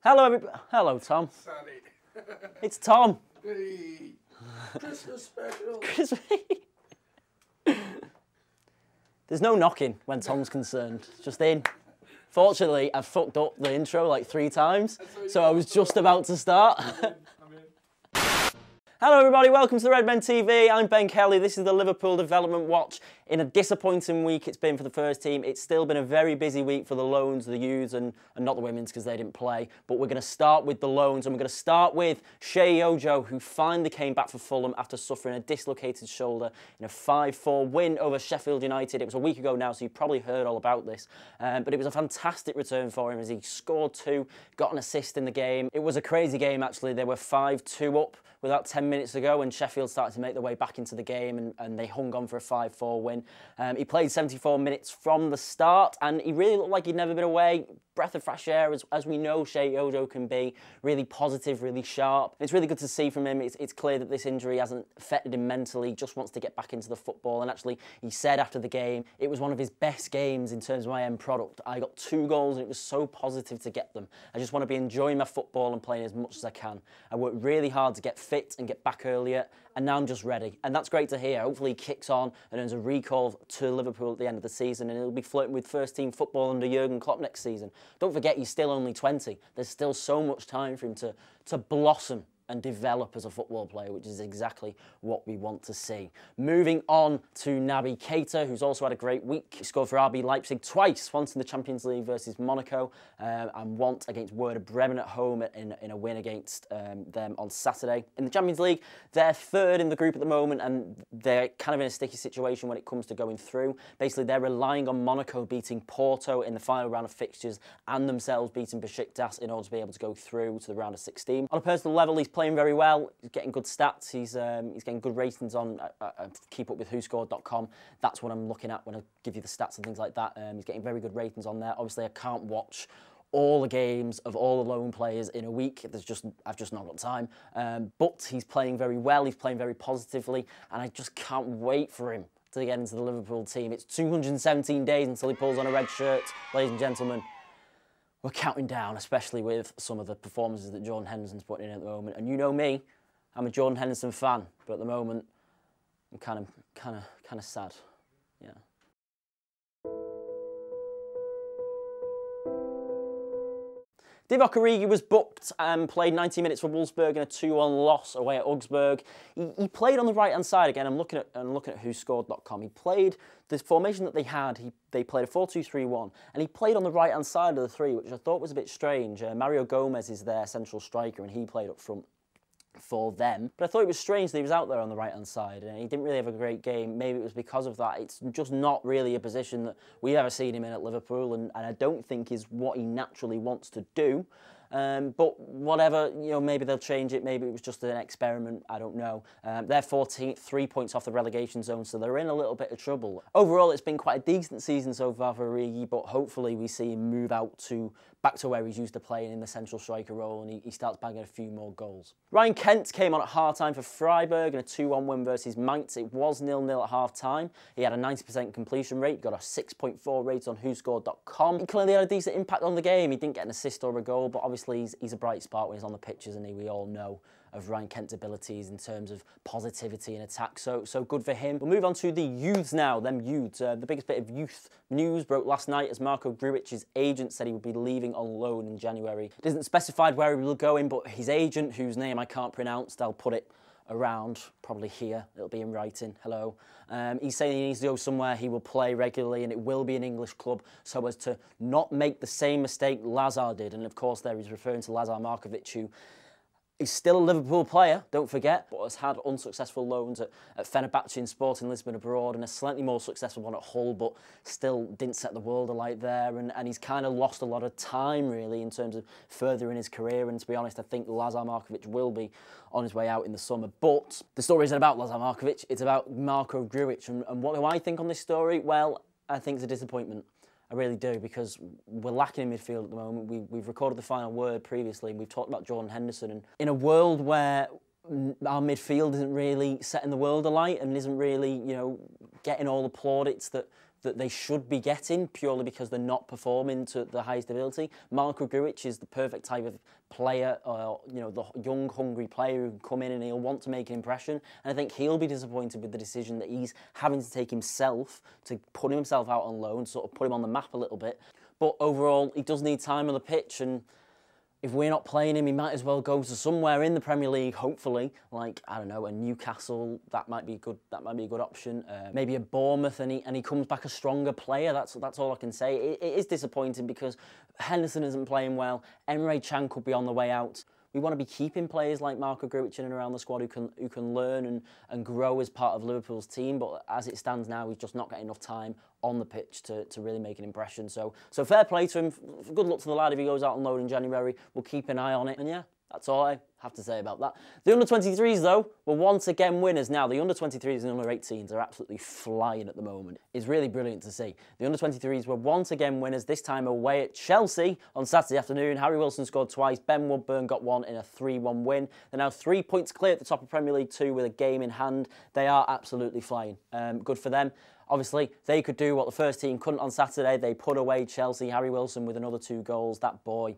Hello, Tom. Sorry. It's Tom. Hey, Christmas special. There's no knocking when Tom's concerned. It's just in. Fortunately, I fucked up the intro like 3 times, so I was just about to start. Hello everybody, welcome to the Redmen TV. I'm Ben Kelly. This is the Liverpool Development Watch. In a disappointing week it's been for the first team. It's still been a very busy week for the loans, the youths, and not the women's because they didn't play. But we're going to start with the loans, and we're going to start with Shea Ojo, who finally came back for Fulham after suffering a dislocated shoulder in a 5-4 win over Sheffield United. It was a week ago now, so you've probably heard all about this. But it was a fantastic return for him as he scored 2, got an assist in the game. It was a crazy game actually. They were 5-2 up with about 10 minutes ago, and Sheffield started to make their way back into the game, and they hung on for a 5-4 win. He played 74 minutes from the start, and he really looked like he'd never been away. Breath of fresh air, as we know Shea Ojo can be. Really positive, really sharp. It's really good to see from him. It's clear that this injury hasn't affected him mentally. He just wants to get back into the football, and actually he said after the game, it was one of his best games in terms of my end product. I got 2 goals, and it was so positive to get them. I just want to be enjoying my football and playing as much as I can. I worked really hard to get fit and get back earlier, and now I'm just ready. And that's great to hear. Hopefully he kicks on and earns a recall to Liverpool at the end of the season, and he'll be flirting with first-team football under Jurgen Klopp next season. Don't forget, he's still only 20. There's still so much time for him to blossom and develop as a football player, which is exactly what we want to see. Moving on to Naby Keita, who's also had a great week. He scored for RB Leipzig twice, once in the Champions League versus Monaco, and once against Werder Bremen at home in a win against them on Saturday. In the Champions League, they're 3rd in the group at the moment, and they're kind of in a sticky situation when it comes to going through. Basically, they're relying on Monaco beating Porto in the final round of fixtures and themselves beating Besiktas in order to be able to go through to the round of 16. On a personal level, he's playing very well. He's getting good stats. He's getting good ratings on keepupwithwhoscored.com. That's what I'm looking at when I give you the stats and things like that. He's getting very good ratings on there. Obviously, I can't watch all the games of all the loan players in a week. I've just not got time. But he's playing very well. He's playing very positively, and I just can't wait for him to get into the Liverpool team. It's 217 days until he pulls on a red shirt, ladies and gentlemen. We're counting down, especially with some of the performances that Jordan Henderson's putting in at the moment. And you know me, I'm a Jordan Henderson fan, but at the moment, I'm kind of sad. Yeah. Divock Origi was booked and played 90 minutes for Wolfsburg in a 2-1 loss away at Augsburg. He played on the right-hand side again. I'm looking at whoscored.com. He played this formation that they had. They played a 4-2-3-1, and he played on the right-hand side of the 3, which I thought was a bit strange. Mario Gomez is their central striker, and he played up front for them. But I thought it was strange that he was out there on the right-hand side, and he didn't really have a great game. Maybe it was because of that. It's just not really a position that we've ever seen him in at Liverpool, and I don't think is what he naturally wants to do. But whatever, you know, maybe they'll change it. Maybe it was just an experiment. I don't know. They're 3 points off the relegation zone, so they're in a little bit of trouble. Overall, it's been quite a decent season so far for Origi, but hopefully we see him move back to where he's used to playing in the central striker role, and he starts bagging a few more goals. Ryan Kent came on at half-time for Freiburg in a 2-1 win versus Mainz. It was 0-0 at half-time. He had a 90% completion rate, got a 6.4 rate on whoscored.com. He clearly had a decent impact on the game. He didn't get an assist or a goal, but obviously he's a bright spark when he's on the pitch, isn't he? We all know of Ryan Kent's abilities in terms of positivity and attack, so good for him. We'll move on to the youths now, them youths. The biggest bit of youth news broke last night as Marko Grujic's agent said he would be leaving on loan in January. It isn't specified where he will go in, but his agent, whose name I can't pronounce, they'll put it around, probably here, it'll be in writing, hello. He's saying he needs to go somewhere he will play regularly, and it will be an English club, so as to not make the same mistake Lazar did. And of course there he's referring to Lazar Markovic, who is still a Liverpool player, don't forget, but has had unsuccessful loans at Fenerbahce and Sporting Lisbon abroad, and a slightly more successful one at Hull, but still didn't set the world alight there, and he's kind of lost a lot of time, really, in terms of furthering his career, and to be honest, I think Lazar Markovic will be on his way out in the summer. But the story isn't about Lazar Markovic, it's about Marko Grujic, and what do I think on this story? Well, I think it's a disappointment. I really do, because we're lacking in midfield at the moment. We've recorded the final word previously, and we've talked about Jordan Henderson. And in a world where our midfield isn't really setting the world alight and isn't really, you know, getting all the plaudits that that they should be getting purely because they're not performing to the highest ability. Marko Grujic is the perfect type of player, you know, the young, hungry player who can come in and he'll want to make an impression. And I think he'll be disappointed with the decision that he's having to take himself to put himself out on loan, sort of put him on the map a little bit. But overall, he does need time on the pitch, and if we're not playing him, he might as well go to somewhere in the Premier League, hopefully, like, I don't know, a Newcastle. That might be a good option. Maybe a Bournemouth, and he comes back a stronger player. That's all I can say. It is disappointing because Henderson isn't playing well. Emre Can could be on the way out. We want to be keeping players like Marko Grujic in and around the squad who can learn and grow as part of Liverpool's team. But as it stands now, he's just not getting enough time on the pitch to really make an impression. So fair play to him. Good luck to the lad if he goes out on loan in January. We'll keep an eye on it. And yeah, that's all I have to say about that. The under-23s, though, were once again winners. Now, the under-23s and under-18s are absolutely flying at the moment. It's really brilliant to see. The under-23s were once again winners, this time away at Chelsea on Saturday afternoon. Harry Wilson scored twice. Ben Woodburn got one in a 3-1 win. They're now 3 points clear at the top of Premier League 2 with a game in hand. They are absolutely flying. Good for them. Obviously, they could do what the first team couldn't on Saturday. They put away Chelsea. Harry Wilson with another 2 goals. That boy,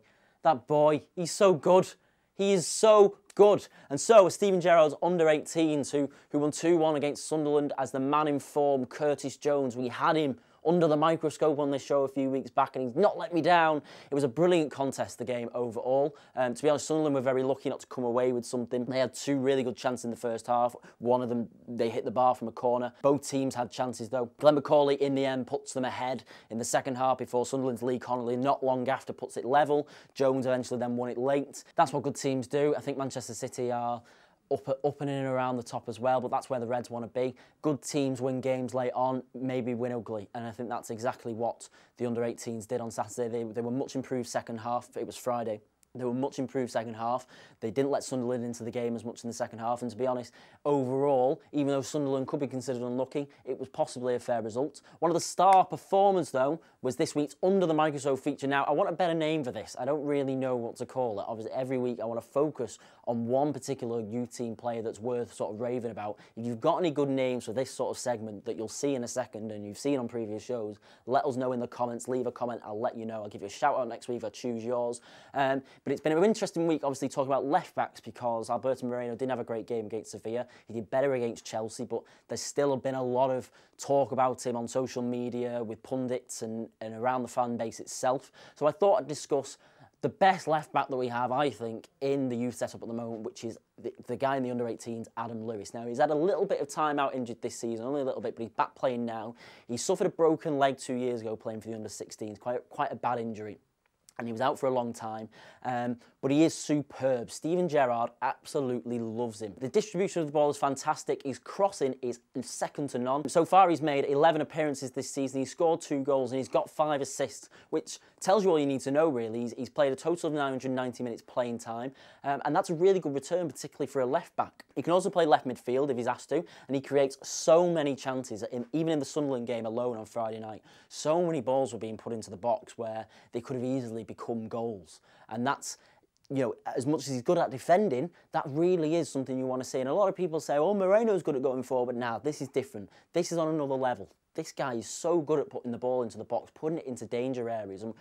he's so good. He is so good. And so are Steven Gerrard's under-18s who won 2-1 against Sunderland as the man in form, Curtis Jones. We had him under the microscope on this show a few weeks back, and he's not let me down. It was a brilliant contest, the game overall. To be honest, Sunderland were very lucky not to come away with something. They had 2 really good chances in the first half. One of them, they hit the bar from a corner. Both teams had chances, though. Glenn McCauley, in the end, puts them ahead in the second half before Sunderland's Lee Connolly, not long after, puts it level. Jones eventually then won it late. That's what good teams do. I think Manchester City are up and in and around the top as well, but that's where the Reds want to be. Good teams win games late on, maybe win ugly, and I think that's exactly what the under-18s did on Saturday. They were much improved second half. It was Friday. They were much improved second half. They didn't let Sunderland into the game as much in the second half. And to be honest, overall, even though Sunderland could be considered unlucky, it was possibly a fair result. One of the star performers, though, was this week's Under the Microscope feature. Now, I want a better name for this. I don't really know what to call it. Obviously, every week I want to focus on one particular U-team player that's worth sort of raving about. If you've got any good names for this sort of segment that you'll see in a second and you've seen on previous shows, let us know in the comments. Leave a comment. I'll let you know. I'll give you a shout out next week. I'll choose yours. But it's been an interesting week, obviously, talking about left-backs because Alberto Moreno didn't have a great game against Sevilla. He did better against Chelsea, but there's still been a lot of talk about him on social media with pundits and around the fan base itself. So I thought I'd discuss the best left-back that we have, I think, in the youth setup at the moment, which is the guy in the under-18s, Adam Lewis. Now, he's had a little bit of time out injured this season, only a little bit, but he's back playing now. He suffered a broken leg 2 years ago playing for the under-16s, quite a bad injury. And he was out for a long time, but he is superb. Steven Gerrard absolutely loves him. The distribution of the ball is fantastic. His crossing is second to none. So far, he's made 11 appearances this season. He's scored 2 goals and he's got 5 assists, which tells you all you need to know, really. He's played a total of 990 minutes playing time, and that's a really good return, particularly for a left-back. He can also play left midfield if he's asked to, and he creates so many chances, even in the Sunderland game alone on Friday night. So many balls were being put into the box where they could have easily become goals. And that's, you know, as much as he's good at defending, that really is something you want to see. And a lot of people say, oh, Moreno's good at going forward. Now, this is different. This is on another level. This guy is so good at putting the ball into the box, putting it into danger areas. And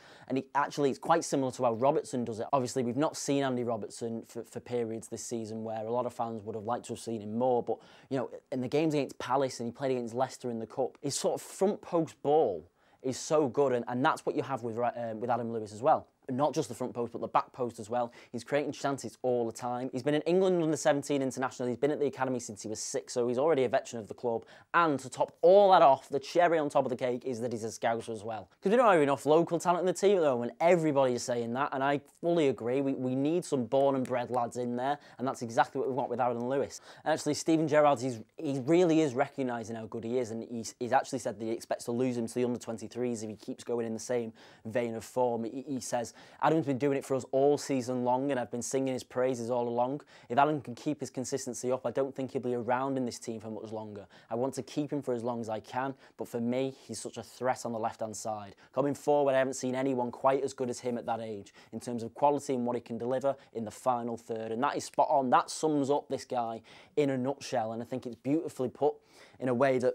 it's quite similar to how Robertson does it. Obviously, we've not seen Andy Robertson for periods this season where a lot of fans would have liked to have seen him more. But, you know, in the games against Palace and he played against Leicester in the Cup, his sort of front post ball is so good. And that's what you have with Adam Lewis as well. Not just the front post, but the back post as well. He's creating chances all the time. He's been in England under-17 international. He's been at the academy since he was 6, so he's already a veteran of the club. And to top all that off, the cherry on top of the cake is that he's a Scouser as well. Because we don't have enough local talent in the team at the moment. Everybody is saying that, and I fully agree. We need some born and bred lads in there, and that's exactly what we want with Aaron Lewis. And actually, Steven Gerrard, he really is recognising how good he is, and he's actually said that he expects to lose him to the under-23s if he keeps going in the same vein of form. He says, Adam's been doing it for us all season long, and I've been singing his praises all along. If Adam can keep his consistency up, I don't think he'll be around in this team for much longer. I want to keep him for as long as I can, but for me, he's such a threat on the left-hand side. Coming forward, I haven't seen anyone quite as good as him at that age in terms of quality and what he can deliver in the final third, and that is spot on. That sums up this guy in a nutshell, and I think it's beautifully put in a way that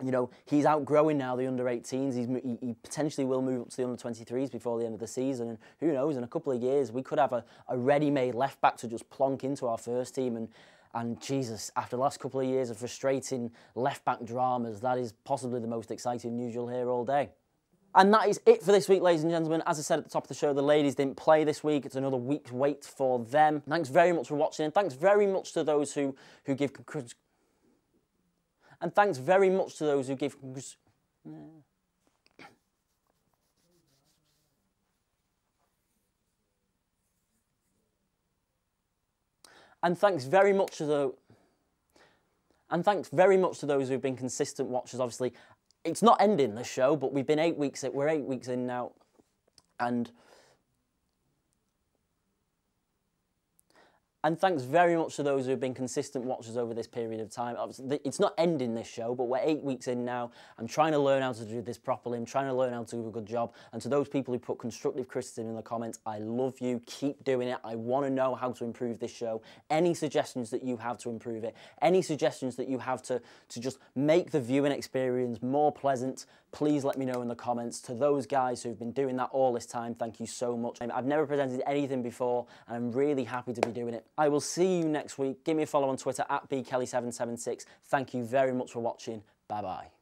You know, he's outgrowing now the under-18s. He potentially will move up to the under-23s before the end of the season. And who knows, in a couple of years, we could have a ready-made left-back to just plonk into our first team. And Jesus, after the last couple of years of frustrating left-back dramas, that is possibly the most exciting news you'll hear all day. And that is it for this week, ladies and gentlemen. As I said at the top of the show, the ladies didn't play this week. It's another week's wait for them. Thanks very much for watching, and thanks very much to those who give... And thanks very much to those who give... And thanks very much to those who've been consistent watchers. Obviously, it's not ending this show, but we've been 8 weeks. We're 8 weeks in now, And thanks very much to those who have been consistent watchers over this period of time. Obviously, it's not ending this show, but we're 8 weeks in now. I'm trying to learn how to do this properly. I'm trying to learn how to do a good job. And to those people who put constructive criticism in the comments, I love you. Keep doing it. I want to know how to improve this show. Any suggestions that you have to improve it, any suggestions that you have to just make the viewing experience more pleasant, please let me know in the comments. To those guys who've been doing that all this time, thank you so much. I've never presented anything before, and I'm really happy to be doing it. I will see you next week. Give me a follow on Twitter at bkelly776. Thank you very much for watching. Bye-bye.